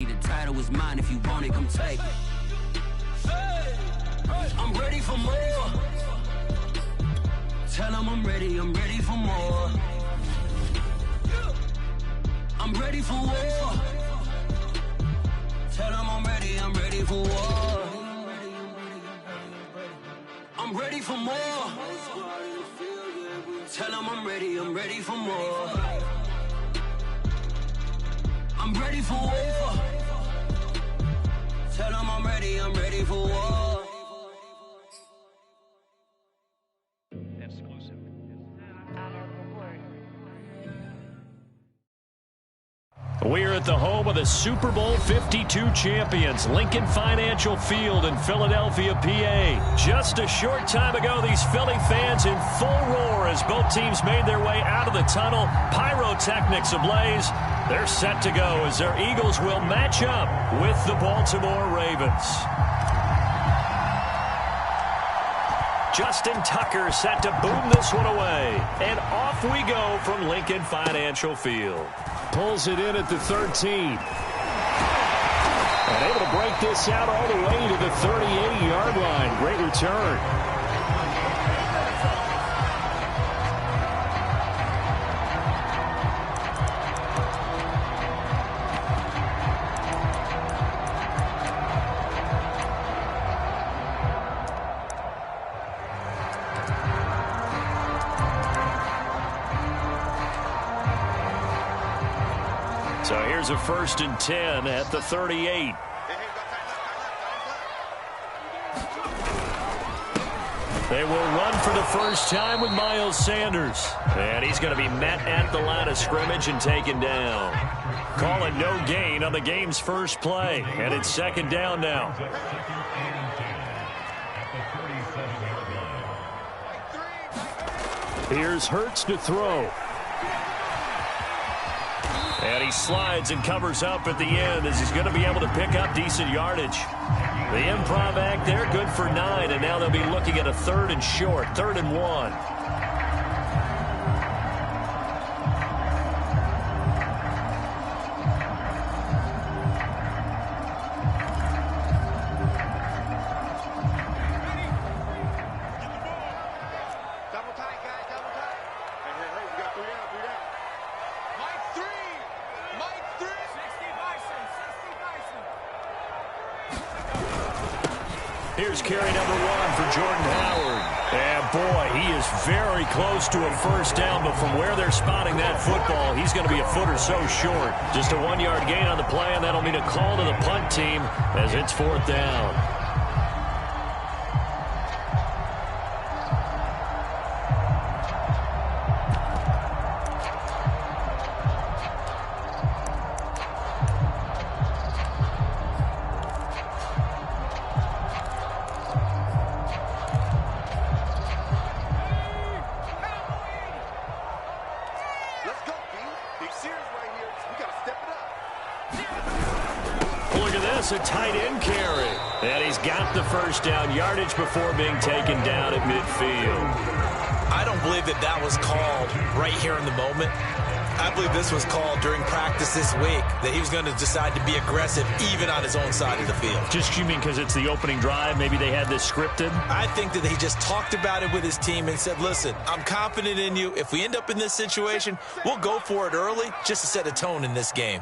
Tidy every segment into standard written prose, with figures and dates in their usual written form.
The title is mine. If you want it, come take it. I'm ready for more. Tell them I'm ready for more. I'm ready for war. Tell them I'm ready for war. I'm ready for more. Tell them I'm ready for more. I'm ready for war. Tell them I'm ready for war. Exclusive. We're at the home of the Super Bowl 52 champions, Lincoln Financial Field in Philadelphia, PA. Just a short time ago, these Philly fans in full roar as both teams made their way out of the tunnel. Pyrotechnics ablaze. They're set to go as their Eagles will match up with the Baltimore Ravens. Justin Tucker set to boom this one away. And off we go from Lincoln Financial Field. Pulls it in at the 13. And able to break this out all the way to the 38-yard line. Great return. So here's a 1st and 10 at the 38. They will run for the first time with Miles Sanders. And he's going to be met at the line of scrimmage and taken down. Call it no gain on the game's first play. And it's 2nd down now. Here's Hurts to throw. And he slides and covers up at the end as he's going to be able to pick up decent yardage. The improv act there, good for 9, and now they'll be looking at a 3rd and short, 3rd and 1. Here's carry number 1 for Jordan Howard. And boy, he is very close to a first down, but from where they're spotting that football, he's going to be a foot or so short. Just a 1-yard gain on the play, and that'll mean a call to the punt team as it's 4th down. A tight end carry. And he's got the first down yardage before being taken down at midfield. I don't believe that was called right here in the moment. I believe this was called during practice this week, that he was going to decide to be aggressive even on his own side of the field. Just you mean because it's the opening drive? Maybe they had this scripted? I think that he just talked about it with his team and said, listen, I'm confident in you. If we end up in this situation, we'll go for it early just to set a tone in this game.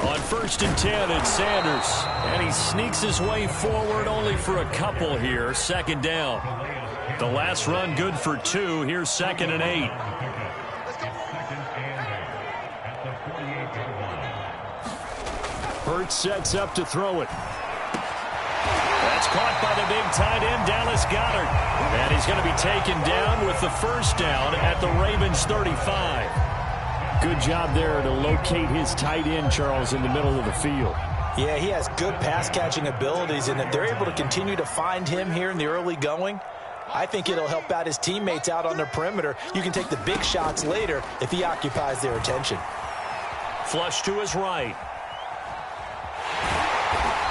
On 1st and 10, it's Sanders. And he sneaks his way forward only for a couple here. 2nd down. The last run good for 2. Here's 2nd and 8. Hurts sets up to throw it. That's caught by the big tight end, Dallas Goedert. And he's going to be taken down with the first down at the Ravens 35. Good job there to locate his tight end, Charles, in the middle of the field. Yeah, he has good pass-catching abilities, and if they're able to continue to find him here in the early going, I think it'll help out his teammates out on the perimeter. You can take the big shots later if he occupies their attention. Flush to his right.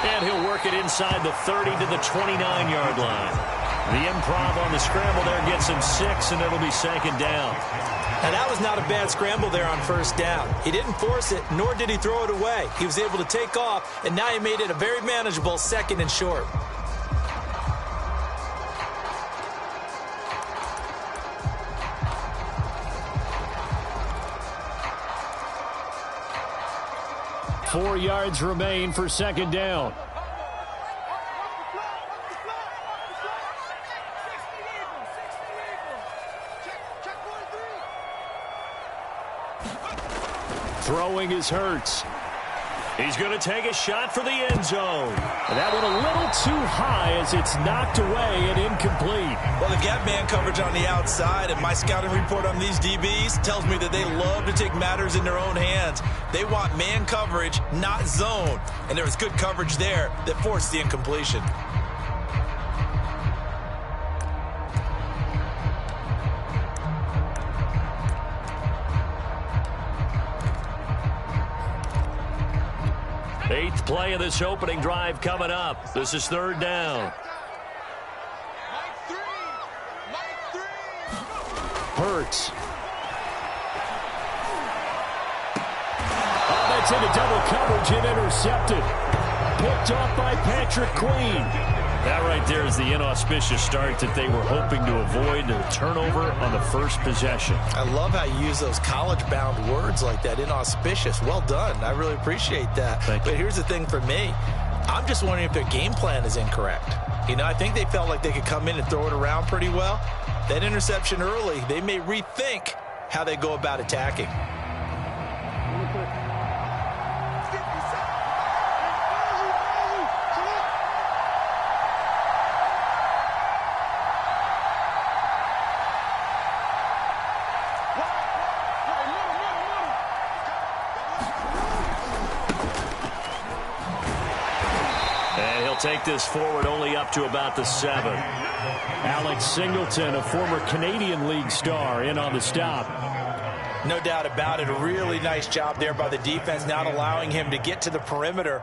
And he'll work it inside the 30 to the 29-yard line. The improv on the scramble there gets him 6, and it'll be second down. Now, that was not a bad scramble there on first down. He didn't force it, nor did he throw it away. He was able to take off, and now he made it a very manageable 2nd and short. Four yards remain for second down. Throwing is Hurts. He's going to take a shot for the end zone. And that one a little too high as it's knocked away and incomplete. Well, the gap man coverage on the outside, and my scouting report on these DBs tells me that they love to take matters in their own hands. They want man coverage, not zone. And there was good coverage there that forced the incompletion. Eighth play of this opening drive coming up. This is third down. Hurts. Oh, that's into double coverage and intercepted. Picked off by Patrick Queen. That right there is the inauspicious start that they were hoping to avoid, the turnover on the first possession. I love how you use those college-bound words like that, inauspicious. Well done. I really appreciate that. Thank you. But here's the thing for me. I'm just wondering if their game plan is incorrect. You know, I think they felt like they could come in and throw it around pretty well. That interception early, they may rethink how they go about attacking. Take this forward only up to about the 7. Alex Singleton, a former Canadian League star, in on the stop. No doubt about it. A really nice job there by the defense, not allowing him to get to the perimeter.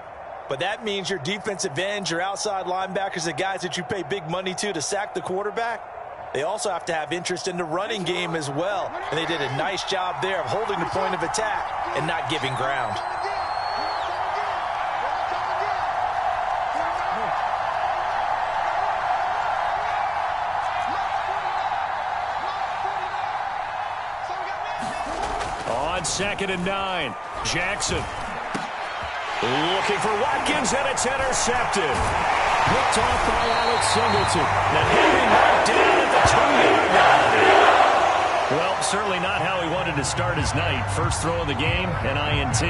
But that means your defensive ends, your outside linebackers, the guys that you pay big money to sack the quarterback, they also have to have interest in the running game as well. And they did a nice job there of holding the point of attack and not giving ground. Second and 9. Jackson looking for Watkins, and it's intercepted. Picked off by Alex Singleton. The heavy knocked down at the 2-yard line. Well, certainly not how he wanted to start his night. First throw of the game, an INT.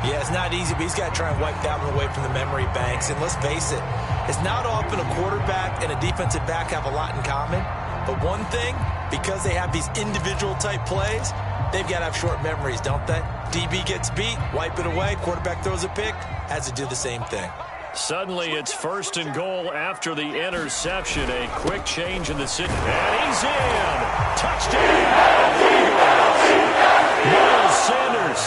Yeah, it's not easy, but he's got to try and wipe that one away from the memory banks. And let's face it, it's not often a quarterback and a defensive back have a lot in common. But one thing, because they have these individual type plays, they've got to have short memories, don't they? DB gets beat, wipe it away, quarterback throws a pick, has to do the same thing. Suddenly it's first and goal after the interception. A quick change in the situation. And he's in! Touchdown! Eagles! Miles Sanders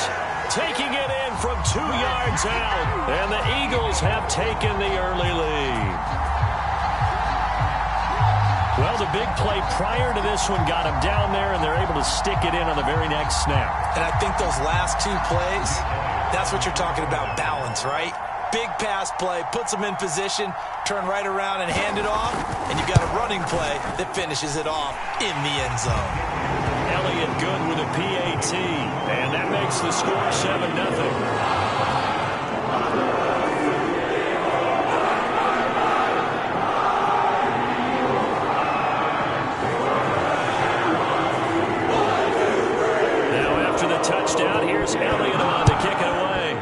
taking it in from 2 yards out. And the Eagles have taken the early lead. Well, the big play prior to this one got him down there, and they're able to stick it in on the very next snap. And I think those last 2 plays, that's what you're talking about, balance, right? Big pass play, puts them in position, turn right around and hand it off, and you've got a running play that finishes it off in the end zone. Elliott good with a PAT, and that makes the score 7-0. Touchdown. Here's Elliott on to kick it away.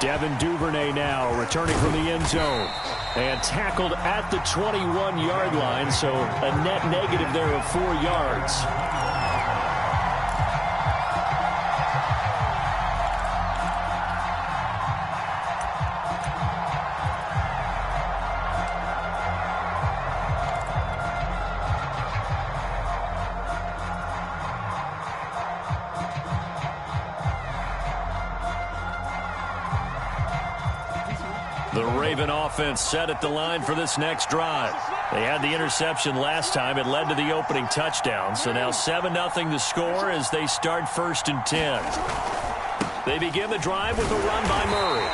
Devin Duvernay now returning from the end zone. And tackled at the 21-yard line, so a net negative there of 4 yards. The Raven offense set at the line for this next drive. They had the interception last time. It led to the opening touchdown. So now 7-0 the score as they start 1st and 10. They begin the drive with a run by Murray.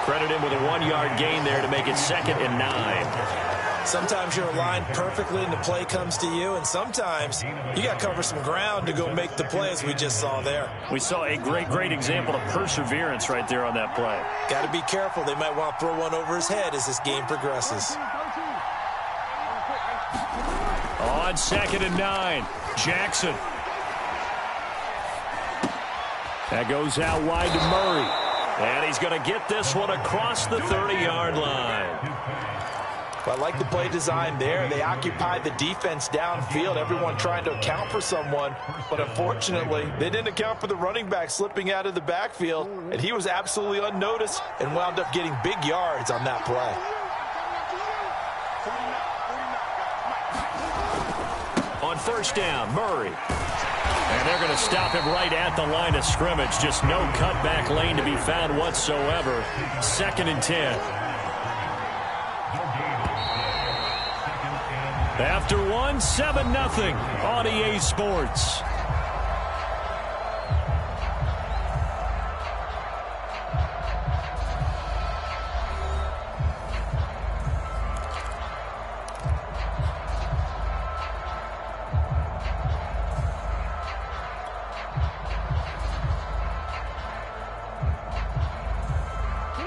Credit him with a 1-yard gain there to make it 2nd and 9. Sometimes you're aligned perfectly and the play comes to you, and sometimes you got to cover some ground to go make the play, as we just saw there. We saw a great example of perseverance right there on that play. Got to be careful. They might want to throw one over his head as this game progresses. On 2nd and 9, Jackson. That goes out wide to Murray. And he's going to get this one across the 30-yard line. Well, I like the play design there. They occupied the defense downfield, everyone trying to account for someone. But unfortunately, they didn't account for the running back slipping out of the backfield. And he was absolutely unnoticed and wound up getting big yards on that play. On 1st down, Murray. And they're going to stop him right at the line of scrimmage. Just no cutback lane to be found whatsoever. 2nd and 10. After 7-0 on EA Sports.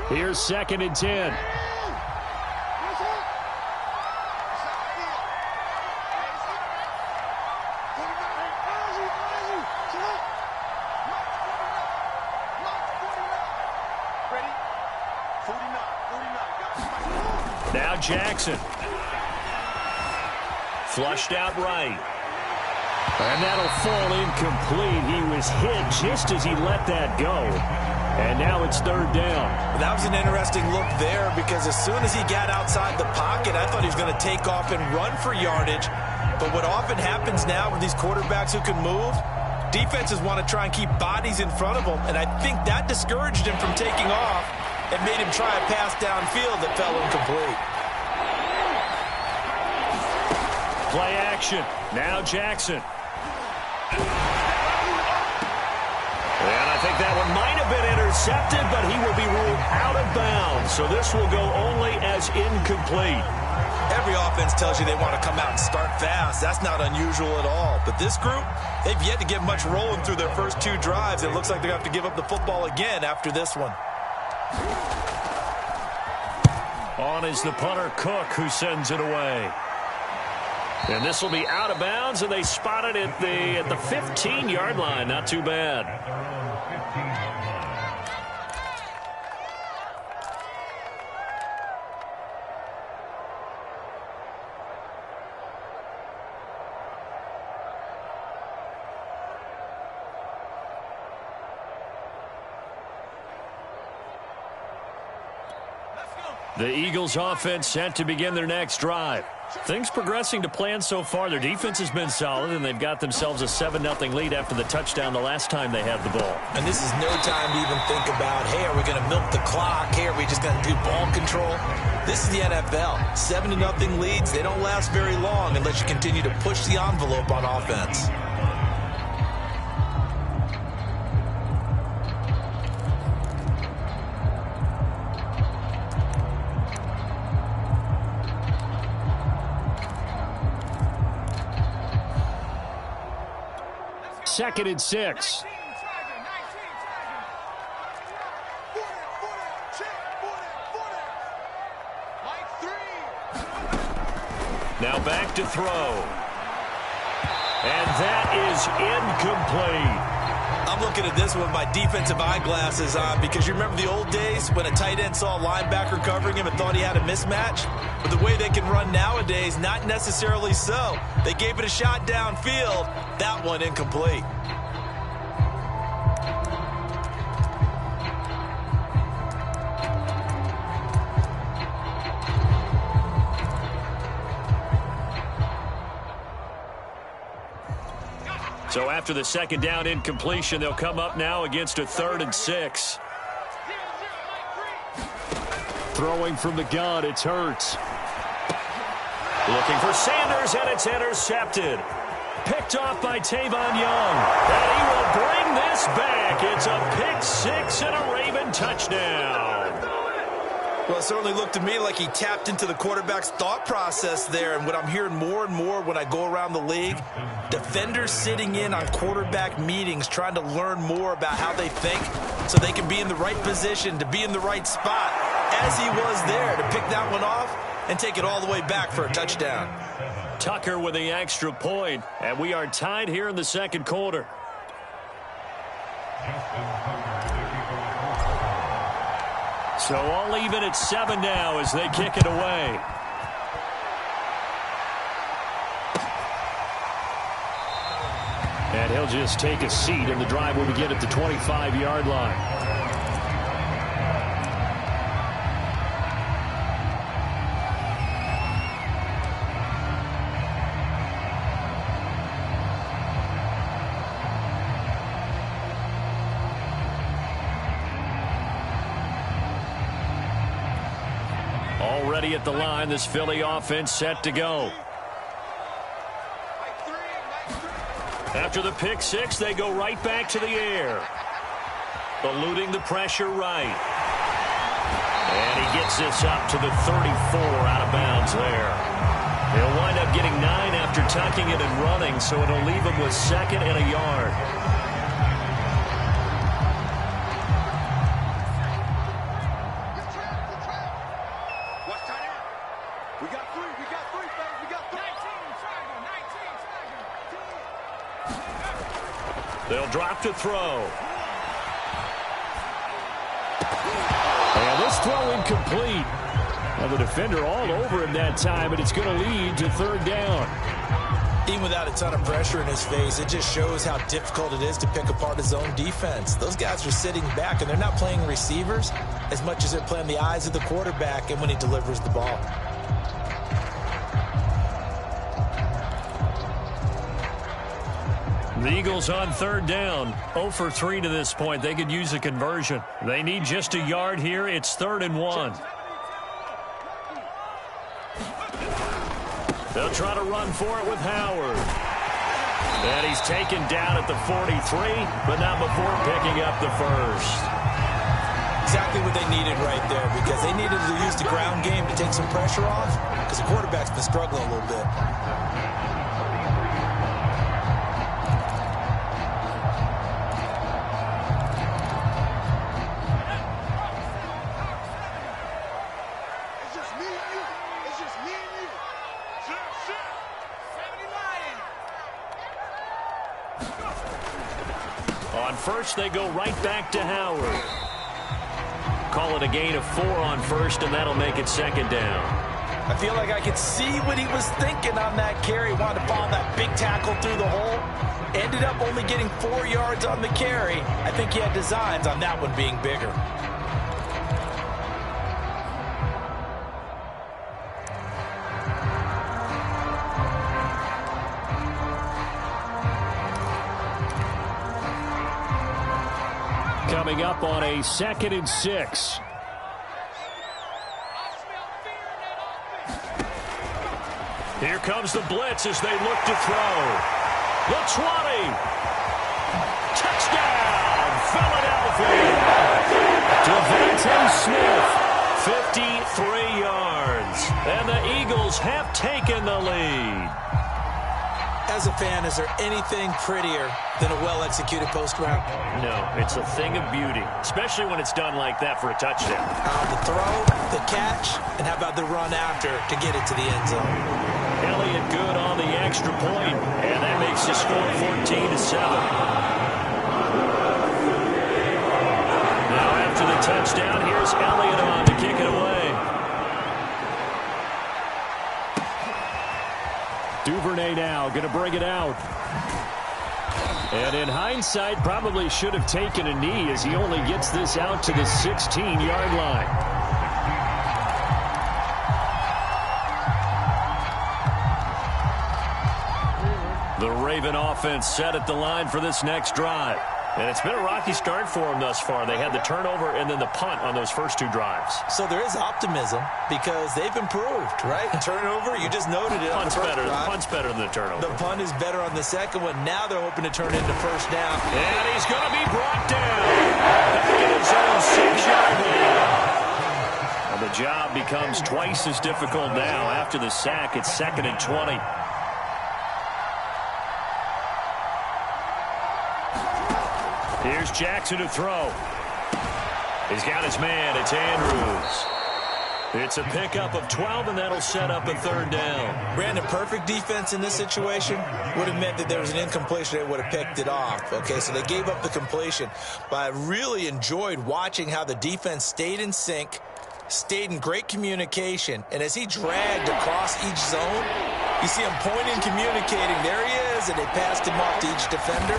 Here's 2nd and 10. Now Jackson. Flushed out right. And that'll fall incomplete. He was hit just as he let that go. And now it's 3rd down. That was an interesting look there because as soon as he got outside the pocket, I thought he was going to take off and run for yardage. But what often happens now with these quarterbacks who can move, defenses want to try and keep bodies in front of them. And I think that discouraged him from taking off and made him try a pass downfield that fell incomplete. Play action. Now Jackson. And I think that one might have been intercepted, but he will be ruled out of bounds. So this will go only as incomplete. Every offense tells you they want to come out and start fast. That's not unusual at all. But this group, they've yet to get much rolling through their first 2 drives. It looks like they're going to have to give up the football again after this one. On is the punter, Cook, who sends it away. And this will be out of bounds, and they spot it at the 15-yard line. Not too bad. The Eagles offense set to begin their next drive. Things progressing to plan so far. Their defense has been solid, and they've got themselves a 7-0 lead after the touchdown the last time they had the ball. And this is no time to even think about, hey, are we going to milk the clock? Hey, are we just going to do ball control? This is the NFL. 7-0 leads, they don't last very long unless you continue to push the envelope on offense. Second and 6. Now back to throw. And that is incomplete. I'm looking at this with my defensive eyeglasses on because you remember the old days when a tight end saw a linebacker covering him and thought he had a mismatch? But the way they can run nowadays, not necessarily so. They gave it a shot downfield. That one incomplete. So after the second down incompletion, they'll come up now against a 3rd and 6. Throwing from the gun, it's Hurts. Looking for Sanders, and it's intercepted. Picked off by Tavon Young. And he will bring this back. It's a pick six and a Raven touchdown. Well, it certainly looked to me like he tapped into the quarterback's thought process there. And what I'm hearing more and more when I go around the league, defenders sitting in on quarterback meetings trying to learn more about how they think so they can be in the right position, to be in the right spot, as he was there to pick that one off and take it all the way back for a touchdown. Tucker with the extra point, and we are tied here in the second quarter. So all even at 7 now as they kick it away. And he'll just take a seat, and the drive will begin at the 25-yard line. Already at the line, this Philly offense set to go. After the pick six, they go right back to the air. Eluding the pressure right. And he gets this up to the 34 out of bounds there. He'll wind up getting 9 after tucking it and running, so it'll leave him with 2nd and a yard. They'll drop to throw. And this throw incomplete. Now the defender all over him that time, and it's going to lead to 3rd down. Even without a ton of pressure in his face, it just shows how difficult it is to pick apart his own defense. Those guys are sitting back, and they're not playing receivers as much as they're playing the eyes of the quarterback and when he delivers the ball. The Eagles on 3rd down, 0 for 3 to this point. They could use a conversion. They need just a yard here. It's 3rd and 1. They'll try to run for it with Howard. And he's taken down at the 43, but not before picking up the first. Exactly what they needed right there, because they needed to use the ground game to take some pressure off, because the quarterback's been struggling a little bit. On first, they go right back to Howard. Call it a gain of 4 on first, and that'll make it 2nd down. I feel like I could see what he was thinking on that carry. Wanted to follow that big tackle through the hole. Ended up only getting 4 yards on the carry. I think he had designs on that one being bigger. Coming up on a 2nd and 6. Here comes the blitz as they look to throw. The 20. Touchdown, Philadelphia. Devontae Smith, 53 yards. And the Eagles have taken the lead. As a fan, is there anything prettier than a well-executed post route? No, it's a thing of beauty, especially when it's done like that for a touchdown. The throw, the catch, and how about the run after to get it to the end zone? Elliott good on the extra point, and that makes the score 14-7. Now after the touchdown, here's Elliott on to kick it away. Duvernay now going to bring it out. And in hindsight, probably should have taken a knee as he only gets this out to the 16-yard line. The Raven offense set at the line for this next drive. And it's been a rocky start for them thus far. They had the turnover and then the punt on those first two drives. So there is optimism because they've improved, right? Turnover, you just noted it. Punt's better. The punt's better than the turnover. The punt is better on the second one. Now they're hoping to turn it into first down. And he's going to be brought down. Back in his own 6-yard line. Well, the job becomes twice as difficult now. After the sack, it's 2nd and 20. Here's Jackson to throw. He's got his man. It's Andrews. It's a pickup of 12, and that'll set up a 3rd down. Brandon, perfect defense in this situation would have meant that there was an incompletion. They would have picked it off. Okay, so they gave up the completion. But I really enjoyed watching how the defense stayed in sync, stayed in great communication, and as he dragged across each zone, you see him pointing, communicating. There he is, and they passed him off to each defender.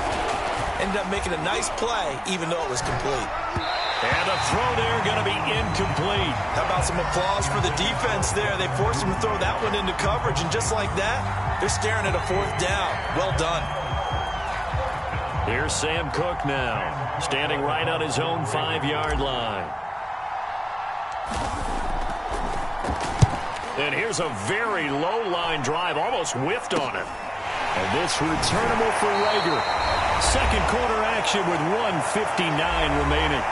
Ended up making a nice play, even though it was complete. And a throw there going to be incomplete. How about some applause for the defense there? They forced him to throw that one into coverage, and just like that, they're staring at a 4th down. Well done. Here's Sam Cook now, standing right on his own 5-yard line. And here's a very low-line drive, almost whiffed on it. And this returnable for Rager. Second quarter action with 1:59 remaining.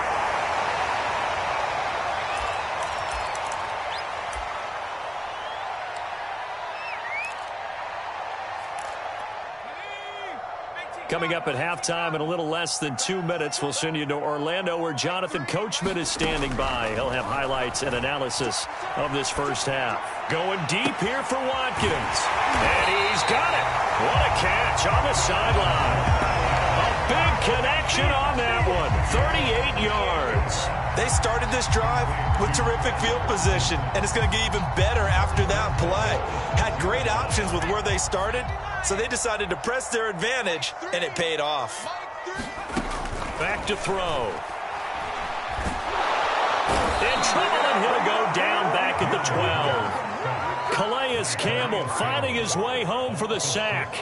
Coming up at halftime in a little less than 2 minutes, we'll send you to Orlando where Jonathan Coachman is standing by. He'll have highlights and analysis of this first half. Going deep here for Watkins. And he's got it. What a catch on the sideline. A big connection on that one. 38 yards. They started this drive with terrific field position, and it's going to get even better after that play. Had great options with where they started, so they decided to press their advantage, and it paid off. Back to throw. In trouble, and he'll go down back at the 12. Calais Campbell finding his way home for the sack.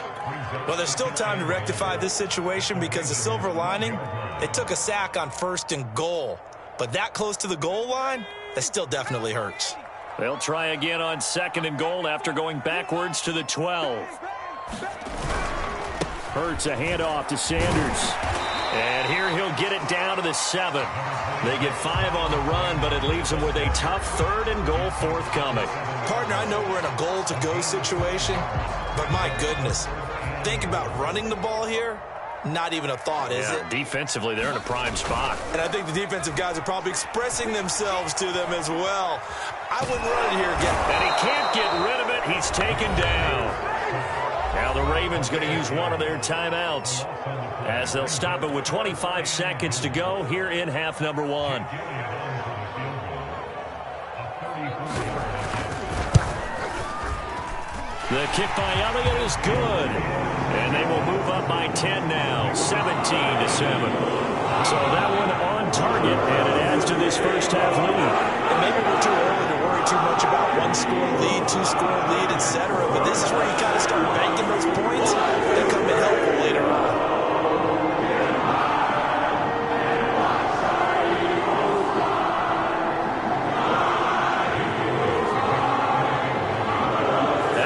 Well, there's still time to rectify this situation because the silver lining, they took a sack on 1st and goal. But that close to the goal line, that still definitely hurts. They'll try again on 2nd and goal after going backwards to the 12. Hurts a handoff to Sanders. And here he'll get it down to the 7. They get 5 on the run, but it leaves them with a tough 3rd and goal forthcoming. Partner, I know we're in a goal-to-go situation, but my goodness, think about running the ball here. Not even a thought, is it? Defensively, they're in a prime spot. And I think the defensive guys are probably expressing themselves to them as well. I wouldn't run it here again. And he can't get rid of it. He's taken down. Now the Ravens going to use one of their timeouts as they'll stop it with 25 seconds to go here in half number 1. The kick by Elliott is good. And they will move up by 10 now, 17-7. So that one on target, and it adds to this first half lead. And maybe we're too early to worry too much about 1-score lead, 2-score lead, etc. But this is where you got to start banking those points. They come in helpful later on.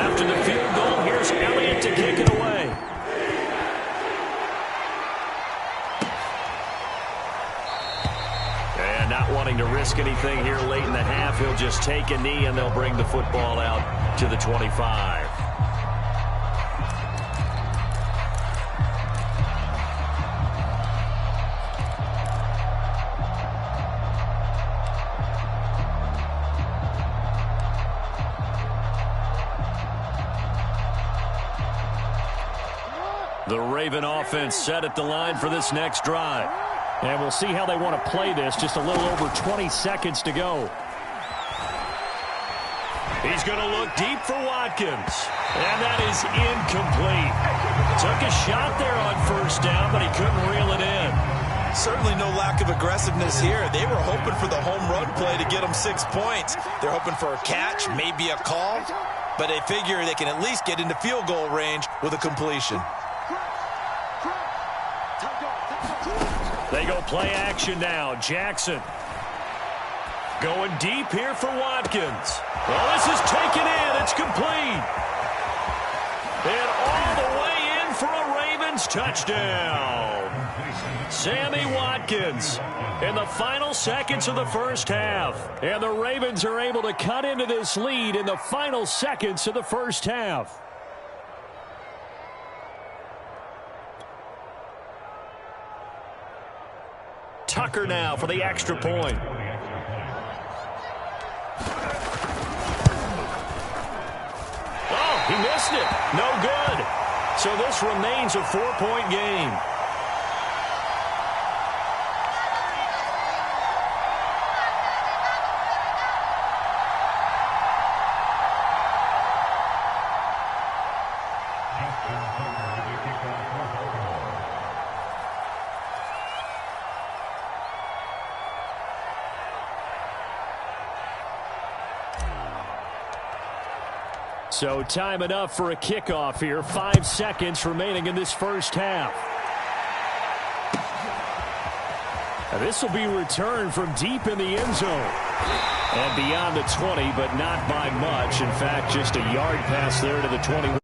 After the field goal, here's Elliott to kick it away. And not wanting to risk anything here late in the half, he'll just take a knee and they'll bring the football out to the 25. The Raven offense set at the line for this next drive. And we'll see how they want to play this. Just a little over 20 seconds to go. He's going to look deep for Watkins. And that is incomplete. Took a shot there on 1st down, but he couldn't reel it in. Certainly no lack of aggressiveness here. They were hoping for the home run play to get them 6 points. They're hoping for a catch, maybe a call. But they figure they can at least get into field goal range with a completion. They go play action now. Jackson going deep here for Watkins. Well, this is taken in. It's complete. And all the way in for a Ravens touchdown. Sammy Watkins in the final seconds of the first half. And the Ravens are able to cut into this lead in the final seconds of the first half. Tucker now for the extra point. Oh, he missed it. No good. So this remains a 4-point game. So time enough for a kickoff here. 5 seconds remaining in this first half. Now this will be returned from deep in the end zone. And beyond the 20, but not by much. In fact, just a yard pass there to the 21.